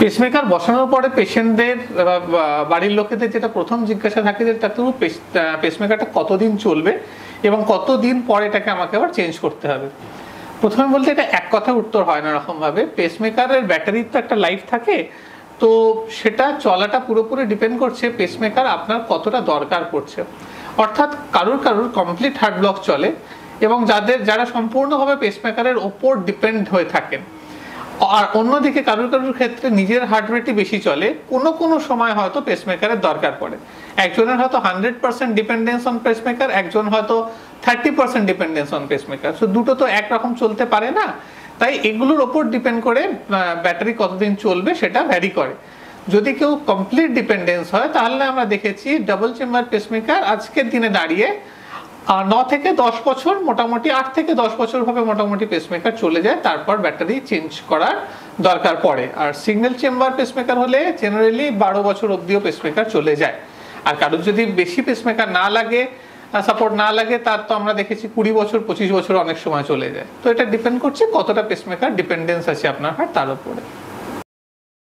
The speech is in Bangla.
পেসমেকার বসানোর পরে পেশেন্টদের বাড়ির লোকেদের যেটা প্রথম জিজ্ঞাসা থাকে যে তাতে পেসমেকারটা কতদিন চলবে এবং কতদিন পরে এটাকে আমাকে আবার চেঞ্জ করতে হবে। প্রথমে বলতে এটা এক কথা উত্তর হয় না রকমভাবে। পেসমেকারের ব্যাটারির তো একটা লাইফ থাকে, তো সেটা চলাটা পুরোপুরি ডিপেন্ড করছে পেসমেকার আপনার কতটা দরকার পড়ছে। অর্থাৎ কারুর কমপ্লিট হার্ট ব্লক চলে এবং যারা সম্পূর্ণভাবে পেসমেকারের ওপর ডিপেন্ড হয়ে থাকেন, আর অন্যদিকে কারুর ক্ষেত্রে নিজের হার্ট রেটই বেশি চলে, কোনো সময় হয়তো পেসমেকারের দরকার পড়ে। একজনের হয়তো 100% ডিপেন্ডেন্স অন পেসমেকার, একজন হয়তো 30% ডিপেন্ডেন্স অন পেসমেকার। সো দুটো তো একরকম চলতে পারে না, তাই এগুলোর ওপর ডিপেন্ড করে ব্যাটারি কতদিন চলবে সেটা ভ্যারি করে। যদি কেউ কমপ্লিট ডিপেন্ডেন্স হয় তাহলে আমরা দেখেছি ডাবল চেম্বার পেসমেকার আজকের দিনে দাঁড়িয়ে 9 থেকে 10 বছর, মোটামুটি 8 থেকে 10 বছর ভাবে মোটামুটি পেসমেকার চলে যায়, তারপর ব্যাটারি চেঞ্জ করার দরকার পড়ে। আর সিঙ্গেল চেম্বার পেসমেকার হলে জেনারেলি 12 বছর অবধিও পেসমেকার চলে যায়। আর কারোর যদি বেশি পেসমেকার না লাগে, সাপোর্ট না লাগে, তার তো আমরা দেখেছি 20 বছর 25 বছর অনেক সময় চলে যায়। তো এটা ডিপেন্ড করছে কতটা পেসমেকার ডিপেন্ডেন্স আছে আপনার হার্ট তার উপরে।